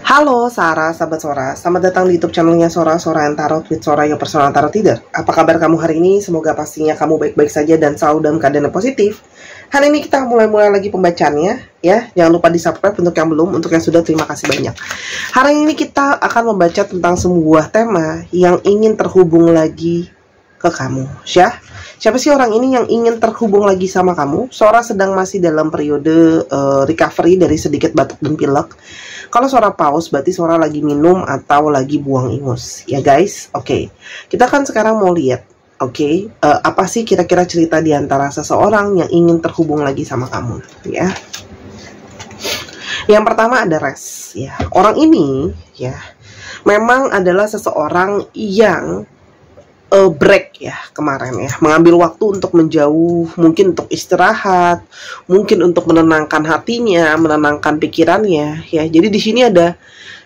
Halo Sarah, sahabat Sora. Selamat datang di YouTube channelnya Sora and Tarot with Sora, your personal tarot reader. Apa kabar kamu hari ini? Semoga pastinya kamu baik-baik saja dan selalu dalam keadaan yang positif. Hari ini kita mulai lagi pembacaannya, ya. Jangan lupa di subscribe untuk yang belum, untuk yang sudah terima kasih banyak. Hari ini kita akan membaca tentang sebuah tema yang ingin terhubung lagi ke kamu, ya. Siapa sih orang ini yang ingin terhubung lagi sama kamu? Sora sedang masih dalam periode recovery dari sedikit batuk dan pilek. Kalau Sora pause berarti Sora lagi minum atau lagi buang ingus, ya guys. Oke. Kita kan sekarang mau lihat, apa sih kira-kira cerita di antara seseorang yang ingin terhubung lagi sama kamu, ya. Yang pertama ada Res, ya. Orang ini, ya, memang adalah seseorang yang break ya kemarin, ya, mengambil waktu untuk menjauh, mungkin untuk istirahat, mungkin untuk menenangkan hatinya, menenangkan pikirannya, ya. Jadi di sini ada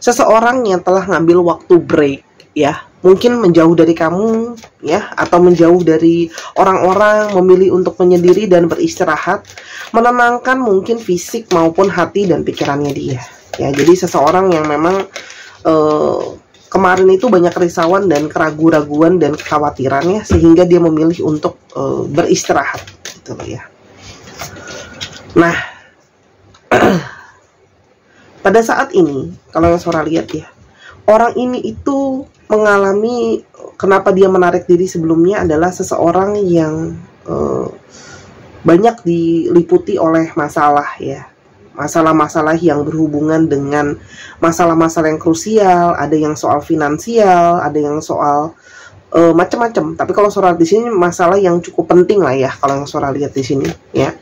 seseorang yang telah ngambil waktu break, ya, mungkin menjauh dari kamu, ya, atau menjauh dari orang-orang, memilih untuk menyendiri dan beristirahat, menenangkan mungkin fisik maupun hati dan pikirannya dia, ya. Jadi seseorang yang memang kemarin itu banyak kerisauan dan keraguan-raguan dan kekhawatirannya, sehingga dia memilih untuk beristirahat, gitu loh, ya. Nah, pada saat ini, kalau yang Sora lihat, ya, orang ini itu mengalami, kenapa dia menarik diri sebelumnya adalah seseorang yang banyak diliputi oleh masalah, ya. Masalah-masalah yang berhubungan dengan masalah-masalah yang krusial, ada yang soal finansial, ada yang soal macam-macam. Tapi kalau Sora di sini masalah yang cukup penting lah, ya, kalau yang Sora lihat di sini, ya.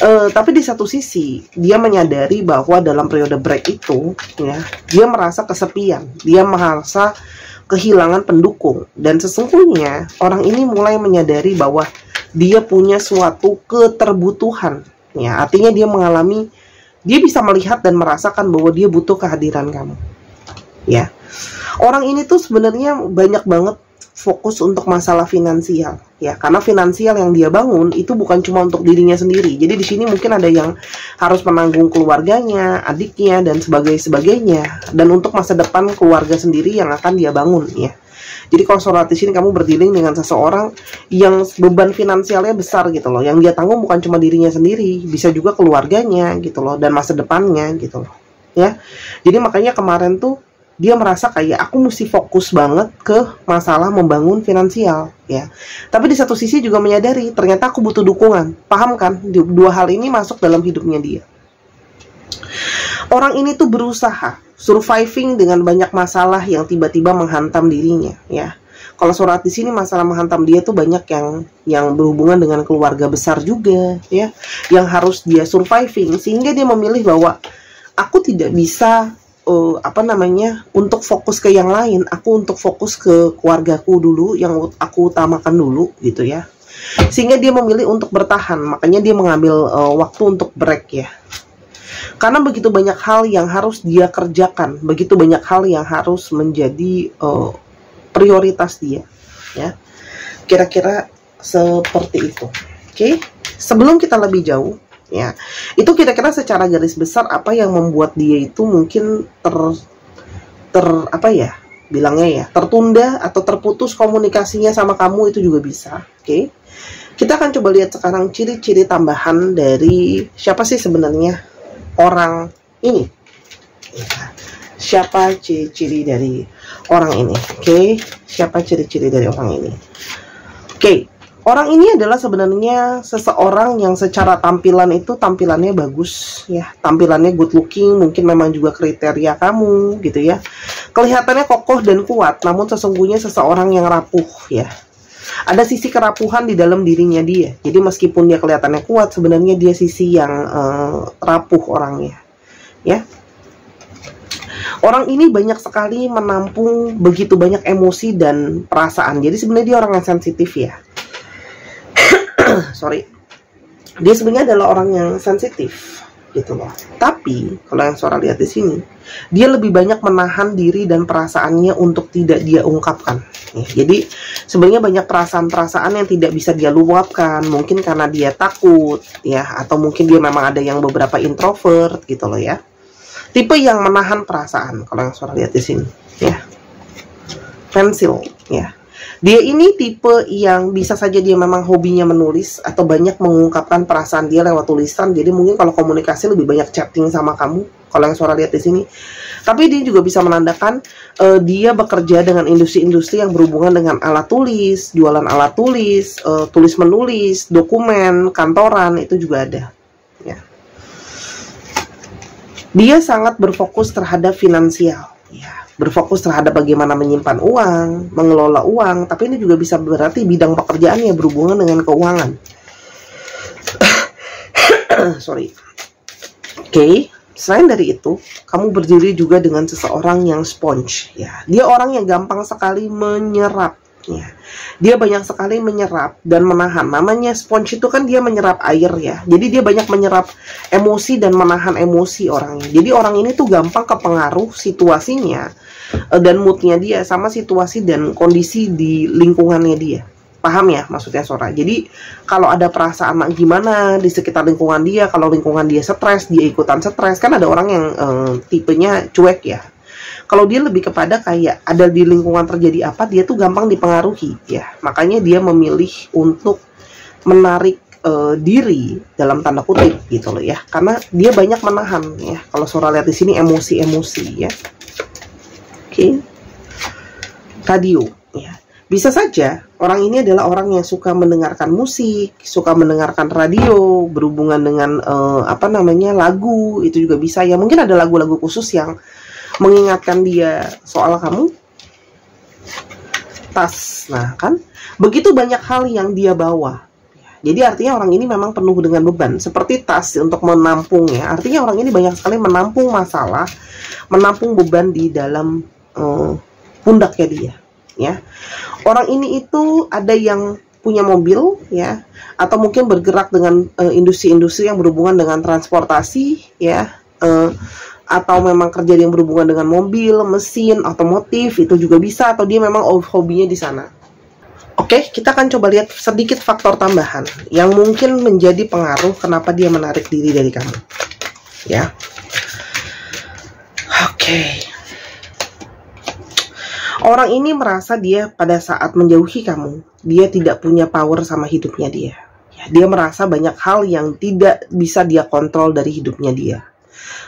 Tapi di satu sisi dia menyadari bahwa dalam periode break itu, ya, dia merasa kesepian, dia merasa kehilangan pendukung, dan sesungguhnya orang ini mulai menyadari bahwa dia punya suatu keterbutuhan, ya. Artinya dia bisa melihat dan merasakan bahwa dia butuh kehadiran kamu, ya. Orang ini tuh sebenarnya banyak banget fokus untuk masalah finansial, ya, karena finansial yang dia bangun itu bukan cuma untuk dirinya sendiri. Jadi di sini mungkin ada yang harus menanggung keluarganya, adiknya, dan sebagainya, dan untuk masa depan keluarga sendiri yang akan dia bangun, ya. Jadi kalau Sora di sini kamu berdealing dengan seseorang yang beban finansialnya besar, gitu loh. Yang dia tanggung bukan cuma dirinya sendiri, bisa juga keluarganya, gitu loh, dan masa depannya, gitu loh, ya. Jadi makanya kemarin tuh dia merasa kayak aku mesti fokus banget ke masalah membangun finansial, ya. Tapi di satu sisi juga menyadari ternyata aku butuh dukungan. Paham kan? Dua hal ini masuk dalam hidupnya dia. Orang ini tuh berusaha surviving dengan banyak masalah yang tiba-tiba menghantam dirinya, ya. Kalau Sora di sini masalah menghantam dia tuh banyak yang berhubungan dengan keluarga besar juga, ya, yang harus dia surviving, sehingga dia memilih bahwa aku tidak bisa untuk fokus ke yang lain, aku untuk fokus ke keluargaku dulu, yang aku utamakan dulu, gitu, ya. Sehingga dia memilih untuk bertahan, makanya dia mengambil waktu untuk break, ya. Karena begitu banyak hal yang harus dia kerjakan, begitu banyak hal yang harus menjadi prioritas dia, ya. Kira-kira seperti itu. Oke. Sebelum kita lebih jauh, ya, itu kira-kira secara garis besar apa yang membuat dia itu mungkin tertunda atau terputus komunikasinya sama kamu, itu juga bisa. Oke. Kita akan coba lihat sekarang ciri-ciri tambahan dari siapa sih sebenarnya orang ini, ya. Siapa ciri-ciri dari orang ini? Oke. Siapa ciri-ciri dari orang ini? Oke. Orang ini adalah sebenarnya seseorang yang secara tampilan itu tampilannya bagus, ya. Tampilannya good looking, mungkin memang juga kriteria kamu, gitu, ya. Kelihatannya kokoh dan kuat, namun sesungguhnya seseorang yang rapuh, ya. Ada sisi kerapuhan di dalam dirinya dia. Jadi meskipun dia kelihatannya kuat, sebenarnya dia sisi yang rapuh orangnya, ya. Orang ini banyak sekali menampung begitu banyak emosi dan perasaan. Jadi sebenarnya dia orang yang sensitif, ya. Dia sebenarnya adalah orang yang sensitif, gitu loh. Tapi kalau yang Sora lihat di sini, dia lebih banyak menahan diri dan perasaannya untuk tidak dia ungkapkan, ya. Jadi sebenarnya banyak perasaan-perasaan yang tidak bisa dia luapkan, mungkin karena dia takut, ya, atau mungkin dia memang ada yang beberapa introvert, gitu loh, ya. Tipe yang menahan perasaan kalau yang Sora lihat di sini, ya. Pensil, ya. Dia ini tipe yang bisa saja dia memang hobinya menulis atau banyak mengungkapkan perasaan dia lewat tulisan. Jadi mungkin kalau komunikasi lebih banyak chatting sama kamu kalau yang Sora lihat di sini. Tapi dia juga bisa menandakan dia bekerja dengan industri-industri yang berhubungan dengan alat tulis, jualan alat tulis, tulis menulis, dokumen, kantoran, itu juga ada. Ya. Dia sangat berfokus terhadap finansial, ya. Berfokus terhadap bagaimana menyimpan uang, mengelola uang. Tapi ini juga bisa berarti bidang pekerjaannya berhubungan dengan keuangan. Sorry. Oke. Selain dari itu, kamu berdiri juga dengan seseorang yang sponge, ya. Dia orang yang gampang sekali menyerap, ya. Dia banyak sekali menyerap dan menahan. Namanya sponge itu kan dia menyerap air, ya. Jadi dia banyak menyerap emosi dan menahan emosi orangnya. Jadi orang ini tuh gampang kepengaruh situasinya dan moodnya dia sama situasi dan kondisi di lingkungannya dia. Paham ya maksudnya Sora? Jadi kalau ada perasaan gimana di sekitar lingkungan dia, kalau lingkungan dia stres, dia ikutan stres. Kan ada orang yang tipenya cuek ya. Kalau dia lebih kepada kayak ada di lingkungan terjadi apa, dia tuh gampang dipengaruhi ya. Makanya dia memilih untuk menarik diri dalam tanda kutip gitu loh ya. Karena dia banyak menahan ya. Kalau Sora lihat di sini emosi-emosi ya. Oke. Radio ya. Bisa saja orang ini adalah orang yang suka mendengarkan musik, suka mendengarkan radio, berhubungan dengan lagu, itu juga bisa ya. Mungkin ada lagu-lagu khusus yang mengingatkan dia soal kamu. Tas, nah kan, begitu banyak hal yang dia bawa. Jadi artinya orang ini memang penuh dengan beban, seperti tas untuk menampung ya. Artinya orang ini banyak sekali menampung masalah, menampung beban di dalam pundaknya dia. Ya, orang ini itu ada yang punya mobil ya, atau mungkin bergerak dengan industri-industri yang berhubungan dengan transportasi ya, atau memang kerja yang berhubungan dengan mobil, mesin, otomotif, itu juga bisa, atau dia memang hobinya di sana. Oke, kita akan coba lihat sedikit faktor tambahan yang mungkin menjadi pengaruh kenapa dia menarik diri dari kamu ya. Oke. Orang ini merasa dia pada saat menjauhi kamu, dia tidak punya power sama hidupnya dia. Ya, dia merasa banyak hal yang tidak bisa dia kontrol dari hidupnya dia.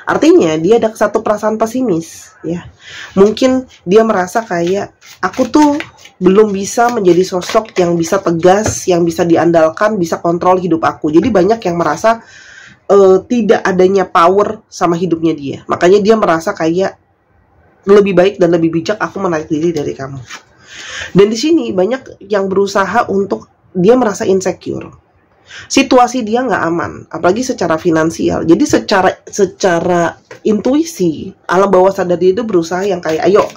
Artinya dia ada satu perasaan pesimis. Ya, mungkin dia merasa kayak aku tuh belum bisa menjadi sosok yang bisa tegas, yang bisa diandalkan, bisa kontrol hidup aku. Jadi banyak yang merasa tidak adanya power sama hidupnya dia. Makanya dia merasa kayak lebih baik dan lebih bijak aku menarik diri dari kamu. Dan di sini banyak yang berusaha untuk dia merasa insecure. Situasi dia nggak aman, apalagi secara finansial. Jadi secara intuisi, alam bawah sadar dia itu berusaha yang kayak, ayo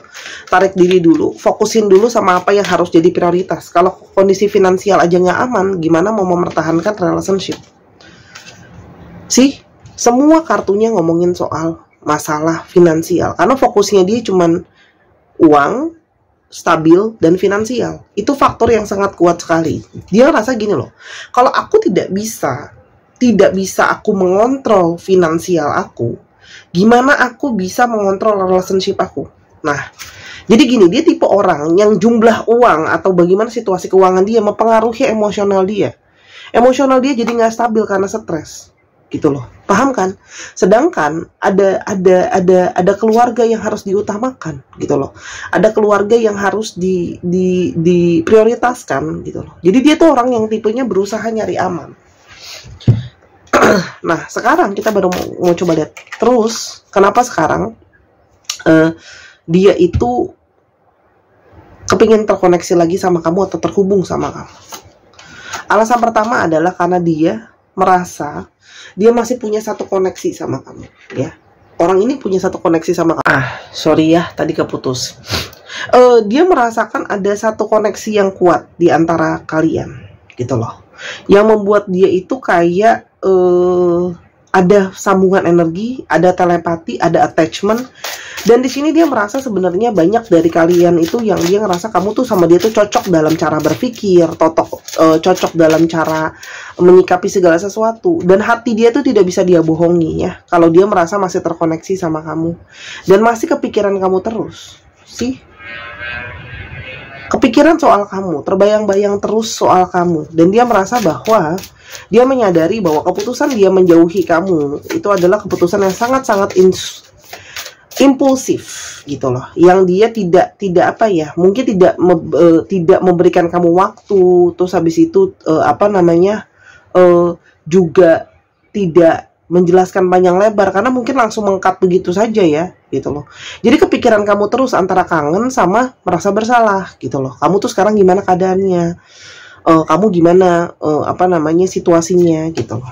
tarik diri dulu, fokusin dulu sama apa yang harus jadi prioritas. Kalau kondisi finansial aja nggak aman, gimana mau mempertahankan relationship? Semua kartunya ngomongin soal masalah finansial, karena fokusnya dia cuman uang, stabil, dan finansial. Itu faktor yang sangat kuat sekali. Dia rasa gini loh, kalau aku tidak bisa aku mengontrol finansial aku, gimana aku bisa mengontrol relationship aku? Nah, jadi gini, dia tipe orang yang jumlah uang atau bagaimana situasi keuangan dia mempengaruhi emosional dia. Emosional dia jadi nggak stabil karena stres. Gitu loh, paham kan? Sedangkan ada keluarga yang harus diutamakan, gitu loh. Ada keluarga yang harus diprioritaskan, gitu loh. Jadi dia tuh orang yang tipenya berusaha nyari aman. Nah, sekarang kita baru mau coba lihat terus kenapa sekarang dia itu kepingin terkoneksi lagi sama kamu atau terhubung sama kamu. Alasan pertama adalah karena dia merasa dia masih punya satu koneksi sama kamu ya. Orang ini punya satu koneksi sama kamu. Sorry ya, tadi keputus. Dia merasakan ada satu koneksi yang kuat di antara kalian gitu loh, yang membuat dia itu kayak ada sambungan energi, ada telepati, ada attachment, Dan di sini dia merasa sebenarnya banyak dari kalian itu yang dia ngerasa kamu tuh sama dia tuh cocok dalam cara berpikir, cocok dalam cara menyikapi segala sesuatu. Dan hati dia tuh tidak bisa dia bohongi ya, kalau dia merasa masih terkoneksi sama kamu dan masih kepikiran kamu terus sih. Kepikiran soal kamu, terbayang-bayang terus soal kamu. Dan dia merasa bahwa dia menyadari bahwa keputusan dia menjauhi kamu itu adalah keputusan yang sangat-sangat impulsif gitu loh, yang dia tidak apa ya, mungkin tidak memberikan kamu waktu, terus habis itu juga tidak menjelaskan panjang lebar karena mungkin langsung mengkat begitu saja ya gitu loh. Jadi kepikiran kamu terus antara kangen sama merasa bersalah gitu loh. Kamu tuh sekarang gimana keadaannya, kamu gimana situasinya gitu loh.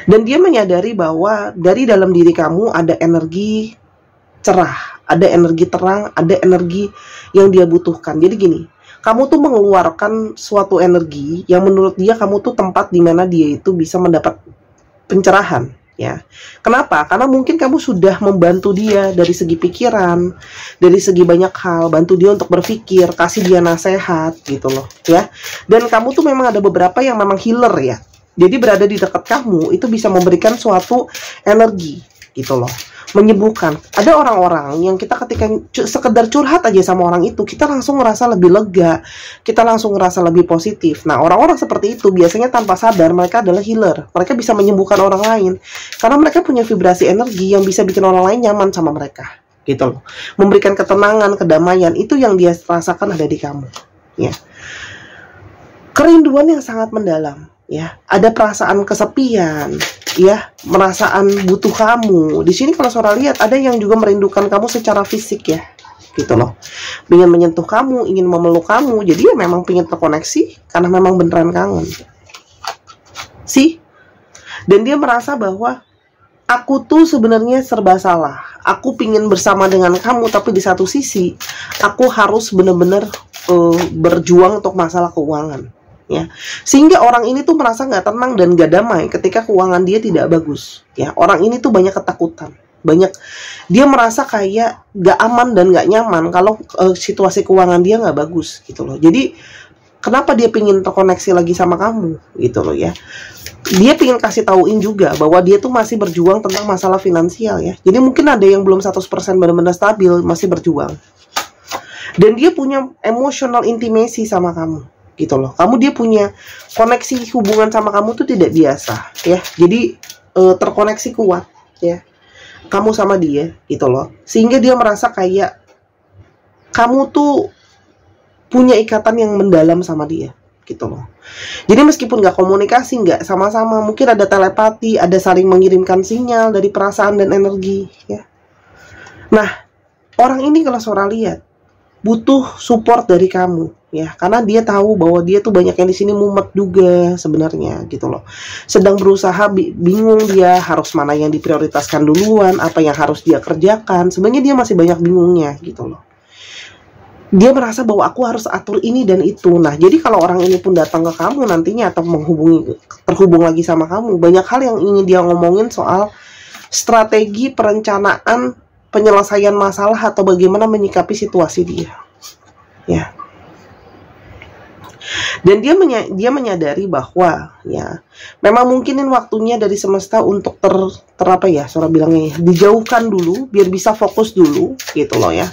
Dan dia menyadari bahwa dari dalam diri kamu ada energi cerah, ada energi terang, ada energi yang dia butuhkan. Jadi gini, kamu tuh mengeluarkan suatu energi yang menurut dia kamu tuh tempat di mana dia itu bisa mendapat pencerahan, ya. Kenapa? Karena mungkin kamu sudah membantu dia dari segi pikiran, dari segi banyak hal, bantu dia untuk berpikir, kasih dia nasihat gitu loh, ya. Dan kamu tuh memang ada beberapa yang memang healer ya. Jadi berada di dekat kamu itu bisa memberikan suatu energi gitu loh, menyembuhkan. Ada orang-orang yang kita ketika sekedar curhat aja sama orang itu, kita langsung ngerasa lebih lega, kita langsung ngerasa lebih positif. Nah, orang-orang seperti itu biasanya tanpa sadar mereka adalah healer. Mereka bisa menyembuhkan orang lain karena mereka punya vibrasi energi yang bisa bikin orang lain nyaman sama mereka gitu loh. Memberikan ketenangan, kedamaian, itu yang dia rasakan ada di kamu ya. Kerinduan yang sangat mendalam ya, ada perasaan kesepian ya, merasaan butuh kamu. Di sini kalau Sora lihat ada yang juga merindukan kamu secara fisik ya gitu loh, ingin menyentuh kamu, ingin memeluk kamu. Jadi ya memang pengen terkoneksi karena memang beneran kangen sih. Dan dia merasa bahwa aku tuh sebenarnya serba salah, aku pingin bersama dengan kamu, tapi di satu sisi aku harus bener-bener berjuang untuk masalah keuangan ya, sehingga orang ini tuh merasa nggak tenang dan nggak damai ketika keuangan dia tidak bagus ya. Orang ini tuh banyak ketakutan, dia merasa kayak nggak aman dan nggak nyaman kalau situasi keuangan dia nggak bagus gitu loh. Jadi kenapa dia pingin terkoneksi lagi sama kamu gitu loh ya. Dia pingin kasih tauin juga bahwa dia tuh masih berjuang tentang masalah finansial ya. Jadi mungkin ada yang belum 100% benar-benar stabil, masih berjuang. Dan dia punya emotional intimacy sama kamu gitu loh. Dia punya koneksi hubungan sama kamu tuh tidak biasa ya. Jadi terkoneksi kuat ya, kamu sama dia gitu loh. Sehingga dia merasa kayak kamu tuh punya ikatan yang mendalam sama dia gitu loh. Jadi meskipun nggak komunikasi, nggak sama-sama, mungkin ada telepati, ada saling mengirimkan sinyal dari perasaan dan energi ya. Nah, orang ini kalau Sora lihat butuh support dari kamu ya, karena dia tahu bahwa dia tuh banyak yang di sini mumet juga sebenarnya gitu loh. Sedang berusaha, bingung dia harus mana yang diprioritaskan duluan, apa yang harus dia kerjakan. Sebenarnya dia masih banyak bingungnya gitu loh. Dia merasa bahwa aku harus atur ini dan itu. Nah, jadi kalau orang ini pun datang ke kamu nantinya atau terhubung lagi sama kamu, banyak hal yang ingin dia ngomongin soal strategi perencanaan penyelesaian masalah atau bagaimana menyikapi situasi dia ya. Dan dia menyadari bahwa ya memang mungkinin waktunya dari semesta untuk Sora bilangnya dijauhkan dulu biar bisa fokus dulu gitu loh ya.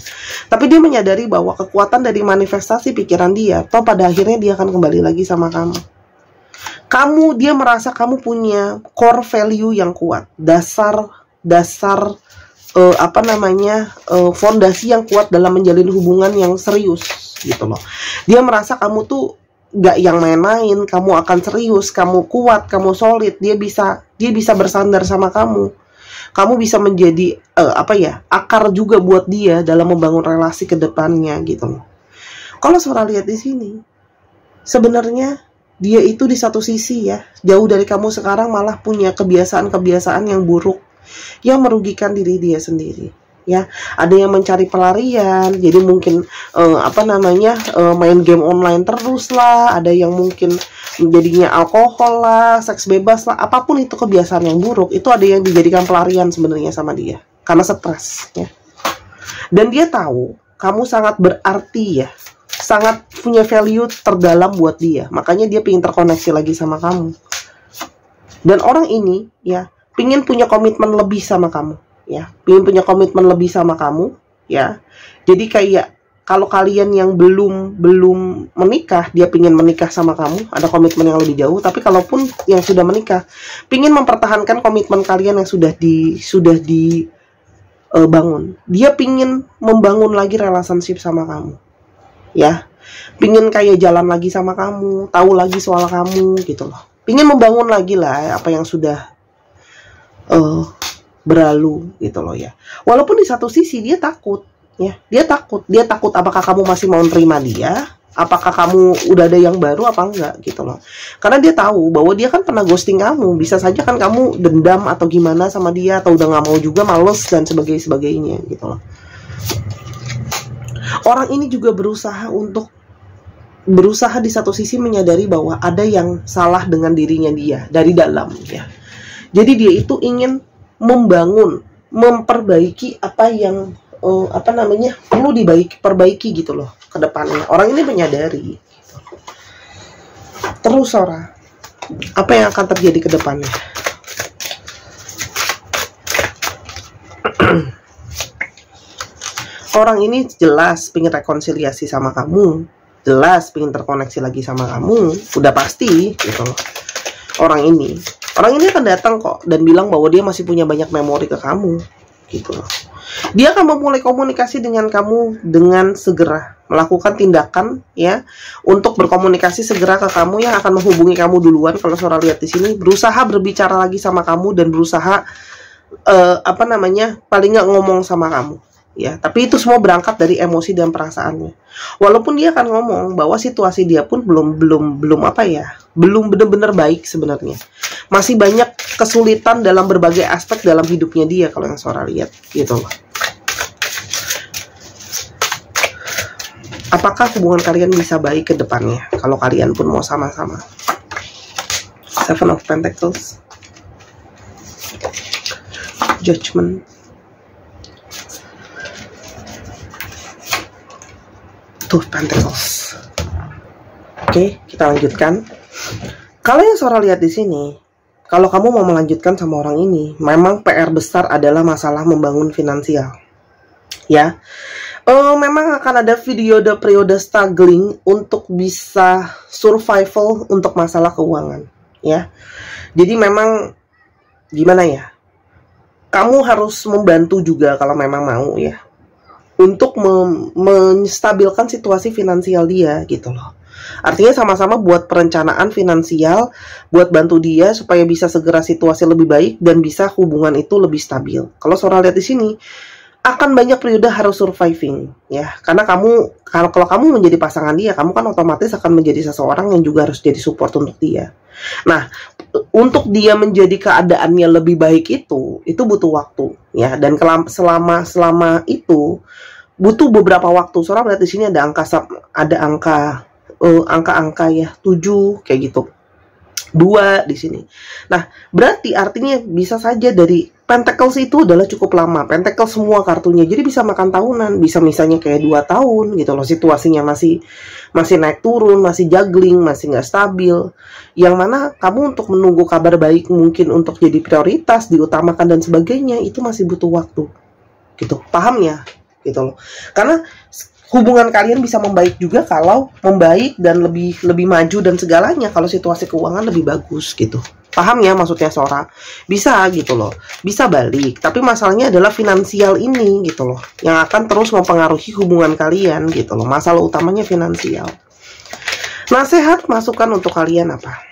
Tapi dia menyadari bahwa kekuatan dari manifestasi pikiran dia pada akhirnya dia akan kembali lagi sama kamu. Dia merasa kamu punya core value yang kuat, dasar fondasi yang kuat dalam menjalin hubungan yang serius gitu loh. Dia merasa kamu tuh gak yang main-main, kamu akan serius, kamu kuat, kamu solid. Dia bisa bersandar sama kamu. Kamu bisa menjadi akar juga buat dia dalam membangun relasi ke depannya gitu loh. Kalau Sora lihat di sini, sebenarnya dia itu di satu sisi ya, jauh dari kamu sekarang malah punya kebiasaan-kebiasaan yang buruk yang merugikan diri dia sendiri ya. Ada yang mencari pelarian, jadi mungkin main game online terus lah. Ada yang mungkin jadinya alkohol lah, seks bebas lah, apapun itu kebiasaan yang buruk, itu ada yang dijadikan pelarian sebenarnya sama dia karena stres ya. Dan dia tahu kamu sangat berarti ya, sangat punya value terdalam buat dia. Makanya dia pengen terkoneksi lagi sama kamu. Dan orang ini ya pengen punya komitmen lebih sama kamu ya, pengen punya komitmen lebih sama kamu ya. Jadi kayak kalau kalian yang belum menikah, dia pengen menikah sama kamu, ada komitmen yang lebih jauh. Tapi kalaupun yang sudah menikah, pengen mempertahankan komitmen kalian yang sudah dibangun. Dia pengen membangun lagi relationship sama kamu, ya. Pengen kayak jalan lagi sama kamu, tahu lagi soal kamu gitu loh. Pengen membangun lagi lah apa yang sudah berlalu gitu loh ya. Walaupun di satu sisi dia takut. Ya, dia takut apakah kamu masih mau terima dia, apakah kamu udah ada yang baru apa enggak gitu loh. Karena dia tahu bahwa dia kan pernah ghosting kamu, bisa saja kan kamu dendam atau gimana sama dia, atau udah nggak mau juga, males dan sebagainya gitu loh. Orang ini juga berusaha di satu sisi menyadari bahwa ada yang salah dengan dirinya dia dari dalam ya. Jadi dia itu ingin memperbaiki apa yang perlu diperbaiki gitu loh ke depannya. Orang ini menyadari gitu. Terus Sora, apa yang akan terjadi ke depannya? Orang ini jelas pengen rekonsiliasi sama kamu, jelas pengen terkoneksi lagi sama kamu, udah pasti gitu loh. Orang ini akan datang kok dan bilang bahwa dia masih punya banyak memori ke kamu gitu loh. Dia akan memulai komunikasi dengan kamu dengan segera, melakukan tindakan ya untuk berkomunikasi segera ke kamu, yang akan menghubungi kamu duluan. Kalau Sora lihat di sini, berusaha berbicara lagi sama kamu dan berusaha paling nggak ngomong sama kamu ya. Tapi itu semua berangkat dari emosi dan perasaannya. Walaupun dia akan ngomong bahwa situasi dia pun belum benar-benar baik sebenarnya. Masih banyak kesulitan dalam berbagai aspek dalam hidupnya dia kalau yang Sora lihat gitu loh. Apakah hubungan kalian bisa baik ke depannya kalau kalian pun mau sama-sama? Seven of Pentacles, Judgment, Two of Pentacles. Oke, kita lanjutkan. Kalau yang Sora lihat di sini, kalau kamu mau melanjutkan sama orang ini, memang PR besar adalah masalah membangun finansial. Ya, memang akan ada periode struggling untuk bisa survival untuk masalah keuangan. Ya, jadi memang gimana ya? Kamu harus membantu juga kalau memang mau ya, untuk menstabilkan situasi finansial dia gitu loh. Artinya sama-sama buat perencanaan finansial, buat bantu dia supaya bisa segera situasi lebih baik dan bisa hubungan itu lebih stabil. Kalau Sora lihat di sini, akan banyak periode harus surviving ya, karena kalau kamu menjadi pasangan dia, kamu kan otomatis akan menjadi seseorang yang juga harus jadi support untuk dia. Nah, untuk dia menjadi keadaannya lebih baik itu butuh waktu ya, dan selama itu butuh beberapa waktu. Sora lihat di sini ada angka ya 7 kayak gitu, 2 di sini. Nah, berarti artinya bisa saja dari Pentacles itu adalah cukup lama. Pentacles semua kartunya, jadi bisa makan tahunan, bisa misalnya kayak 2 tahun gitu loh. Situasinya masih naik turun, masih juggling, masih nggak stabil. Yang mana kamu untuk menunggu kabar baik mungkin untuk jadi prioritas, diutamakan dan sebagainya, itu masih butuh waktu. Gitu, paham ya? Gitu loh. Karena hubungan kalian bisa membaik juga kalau membaik dan lebih maju dan segalanya kalau situasi keuangan lebih bagus gitu. Paham ya maksudnya Sora? Bisa gitu loh, bisa balik. Tapi masalahnya adalah finansial ini gitu loh, yang akan terus mempengaruhi hubungan kalian gitu loh. Masalah utamanya finansial. Nasihat masukan untuk kalian apa?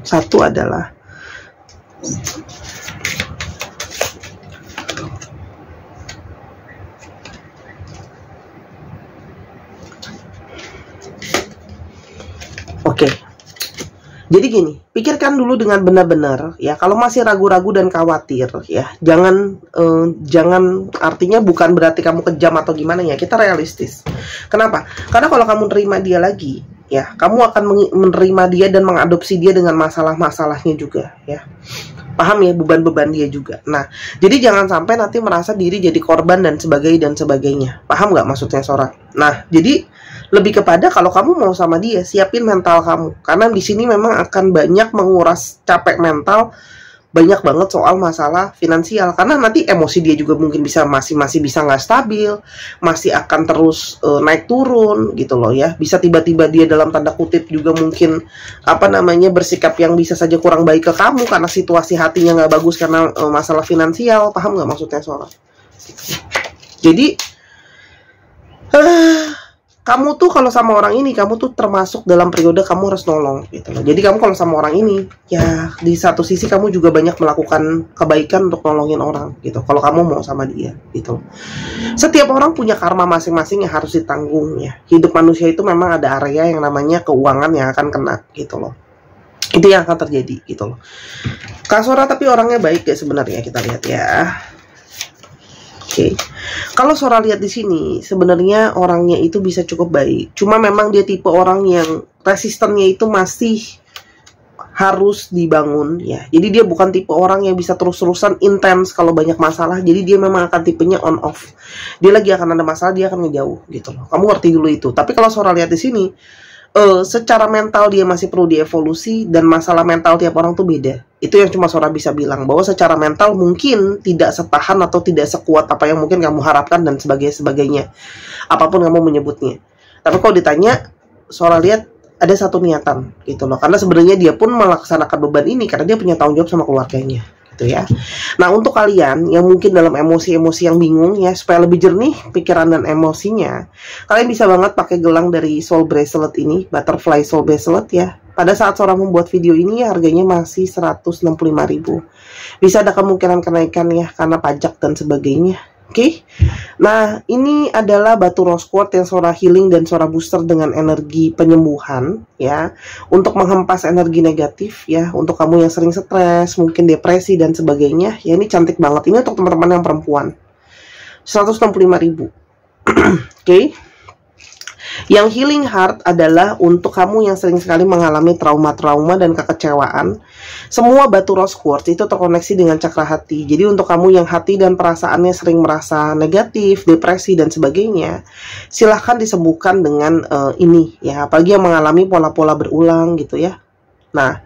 Satu adalah oke. Jadi gini, pikirkan dulu dengan benar-benar ya. Kalau masih ragu-ragu dan khawatir ya, jangan artinya bukan berarti kamu kejam atau gimana ya. Kita realistis. Kenapa? Karena kalau kamu terima dia lagi, ya. Kamu akan menerima dia dan mengadopsi dia dengan masalah-masalahnya juga, ya. Paham ya, beban-beban dia juga. Nah, jadi jangan sampai nanti merasa diri jadi korban dan sebagainya. Paham nggak maksudnya Sora? Nah, jadi lebih kepada kalau kamu mau sama dia, siapin mental kamu. Karena di sini memang akan banyak menguras capek mental, banyak banget soal masalah finansial. Karena nanti emosi dia juga mungkin masih bisa nggak stabil, masih akan terus naik turun gitu loh ya. Bisa tiba-tiba dia dalam tanda kutip juga mungkin bersikap yang bisa saja kurang baik ke kamu karena situasi hatinya nggak bagus karena masalah finansial. Paham nggak maksudnya Sora? Jadi kamu tuh kalau sama orang ini, kamu tuh termasuk dalam periode kamu harus nolong gitu loh. Jadi kamu kalau sama orang ini, ya di satu sisi kamu juga banyak melakukan kebaikan untuk nolongin orang gitu. Kalau kamu mau sama dia gitu. Setiap orang punya karma masing-masing yang harus ditanggung ya. Hidup manusia itu memang ada area yang namanya keuangan yang akan kena gitu loh. Itu yang akan terjadi gitu loh. Kak Sora tapi orangnya baik ya sebenarnya, kita lihat ya. Oke. Kalau Sora lihat di sini, sebenarnya orangnya itu bisa cukup baik. Cuma memang dia tipe orang yang resistennya itu masih harus dibangun ya. Jadi dia bukan tipe orang yang bisa terus-terusan intens kalau banyak masalah. Jadi dia memang akan tipenya on off. Dia lagi akan ada masalah, dia akan ngejauh gitu loh. Kamu ngerti dulu itu. Tapi kalau Sora lihat di sini, secara mental dia masih perlu dievolusi, dan masalah mental tiap orang tuh beda. Itu yang cuma Sora bisa bilang, bahwa secara mental mungkin tidak setahan atau tidak sekuat apa yang mungkin kamu harapkan dan sebagainya. Apapun kamu menyebutnya. Tapi kalau ditanya, Sora lihat ada satu niatan gitu loh. Karena sebenarnya dia pun melaksanakan beban ini karena dia punya tanggung jawab sama keluarganya. Gitu ya. Nah, untuk kalian yang mungkin dalam emosi-emosi yang bingung ya, supaya lebih jernih pikiran dan emosinya, kalian bisa banget pakai gelang dari Soul Bracelet ini, Butterfly Soul Bracelet ya. Pada saat Sora membuat video ini harganya masih 165.000. Bisa ada kemungkinan kenaikan ya karena pajak dan sebagainya. Oke. Nah, ini adalah batu rose quartz yang Sora healing dan Sora booster dengan energi penyembuhan ya, untuk menghempas energi negatif ya, untuk kamu yang sering stres, mungkin depresi dan sebagainya. Ya, ini cantik banget. Ini untuk teman-teman yang perempuan. 165.000. Oke. Yang healing heart adalah untuk kamu yang sering sekali mengalami trauma-trauma dan kekecewaan. Semua batu rose quartz itu terkoneksi dengan cakra hati. Jadi untuk kamu yang hati dan perasaannya sering merasa negatif, depresi dan sebagainya, silahkan disembuhkan dengan ini ya. Apalagi yang mengalami pola-pola berulang gitu ya. Nah,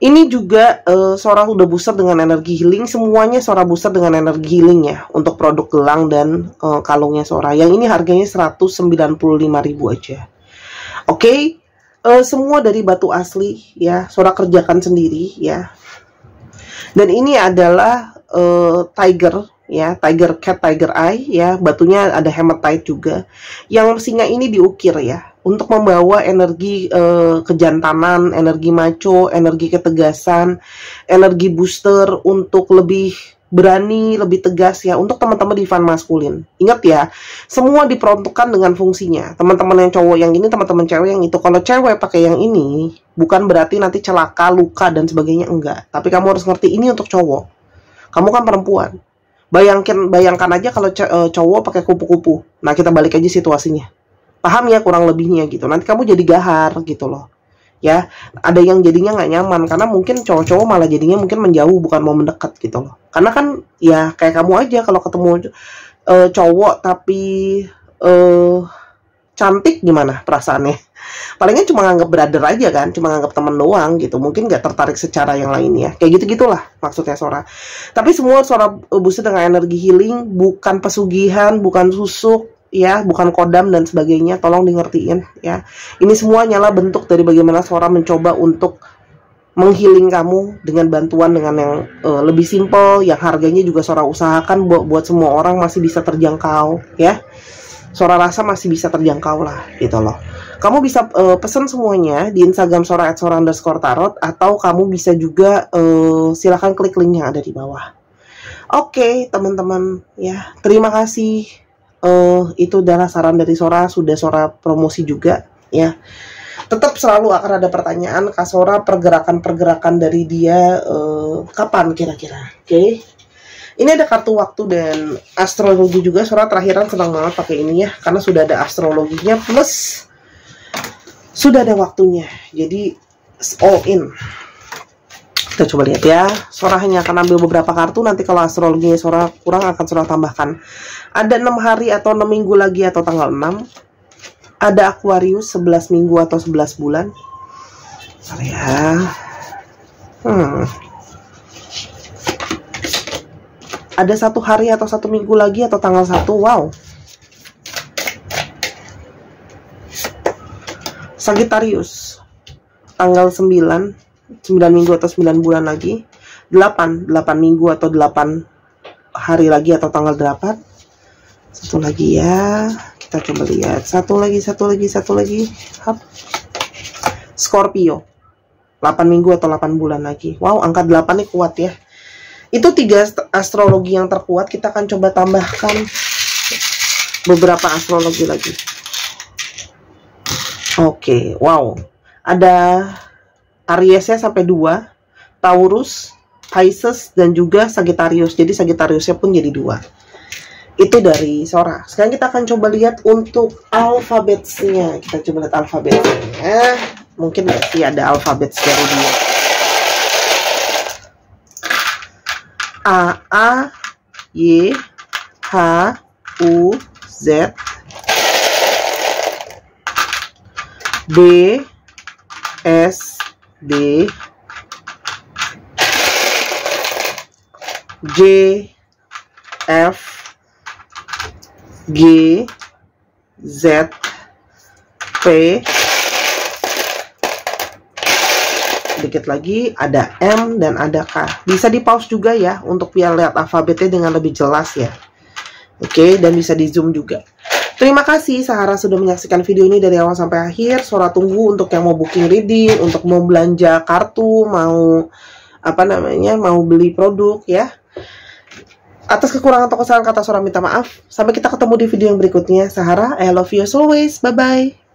ini juga Sora udah booster dengan energi healing. Semuanya Sora booster dengan energi healing ya, untuk produk gelang dan kalungnya Sora. Yang ini harganya 195.000 aja. Oke. Semua dari batu asli ya, Sora kerjakan sendiri ya. Dan ini adalah tiger ya, tiger cat, tiger eye ya. Batunya ada hematite juga. Yang singa ini diukir ya, untuk membawa energi kejantanan, energi maco, energi ketegasan, energi booster untuk lebih berani, lebih tegas ya, untuk teman-teman divine maskulin. Ingat ya, semua diperuntukkan dengan fungsinya. Teman-teman yang cowok yang ini, teman-teman cewek yang itu. Kalau cewek pakai yang ini, bukan berarti nanti celaka, luka dan sebagainya, enggak. Tapi kamu harus ngerti ini untuk cowok. Kamu kan perempuan. Bayangkan aja kalau cowok pakai kupu-kupu. Nah, kita balik aja situasinya. Paham ya kurang lebihnya gitu. Nanti kamu jadi gahar gitu loh. Ya, ada yang jadinya nggak nyaman karena mungkin cowok-cowok malah jadinya mungkin menjauh, bukan mau mendekat gitu loh. Karena kan ya kayak kamu aja kalau ketemu cowok tapi cantik, gimana perasaannya? Palingnya cuma nganggap brother aja kan, cuma nganggap teman doang gitu. Mungkin nggak tertarik secara yang lainnya. Kayak gitu-gitulah maksudnya Sora. Tapi semua Sora booster dengan energi healing, bukan pesugihan, bukan susuk ya, bukan kodam dan sebagainya. Tolong di ngertiin ya. Ini semua nyala bentuk dari bagaimana Sora mencoba untuk menghealing kamu dengan bantuan dengan yang lebih simple, yang harganya juga Sora usahakan buat semua orang masih bisa terjangkau ya. Sora rasa masih bisa terjangkau lah gitu loh. Kamu bisa pesan semuanya di Instagram Sora @sora_tarot, atau kamu bisa juga silahkan klik link yang ada di bawah. Oke, teman-teman ya, terima kasih. Itu adalah saran dari Sora, sudah Sora promosi juga ya. Tetap selalu akan ada pertanyaan Kak Sora, pergerakan-pergerakan dari dia kapan kira-kira. Oke. Ini ada kartu waktu dan astrologi juga. Sora terakhiran senang banget pakai ini ya, karena sudah ada astrologinya plus Sudah ada waktunya, jadi all in. Kita coba lihat ya. Sora hanya akan ambil beberapa kartu. Nanti kalau astrologinya Sora kurang akan Sora tambahkan. Ada 6 hari atau 6 minggu lagi atau tanggal 6. Ada Aquarius 11 minggu atau 11 bulan. Bentar ya. Ada 1 hari atau 1 minggu lagi atau tanggal 1. Wow. Sagittarius tanggal 9 minggu atau 9 bulan lagi. 8 minggu atau 8 hari lagi atau tanggal 8. Satu lagi ya. Kita coba lihat. Satu lagi. Hap. Scorpio 8 minggu atau 8 bulan lagi. Wow, angka 8 ini kuat ya. Itu 3 astrologi yang terkuat. Kita akan coba tambahkan beberapa astrologi lagi. Oke, wow. Ada Aries-nya sampai 2, Taurus, Pisces, dan juga Sagittarius. Jadi Sagittariusnya pun jadi 2. Itu dari Sora. Sekarang kita akan coba lihat untuk alfabetnya. Kita coba lihat alfabetnya. Mungkin masih ada alfabet dari dia. A, Y, H, U, Z, B, S, D, J, F, G, Z, P, sedikit lagi ada M dan ada K. Bisa di pause juga ya untuk biar lihat alfabetnya dengan lebih jelas ya. Oke, dan bisa di zoom juga. Terima kasih Sahara sudah menyaksikan video ini dari awal sampai akhir. Sora tunggu untuk yang mau booking reading, untuk mau belanja kartu, mau mau beli produk ya. Atas kekurangan atau kesalahan kata Sora minta maaf. Sampai kita ketemu di video yang berikutnya. Sahara, I love you as always. Bye bye.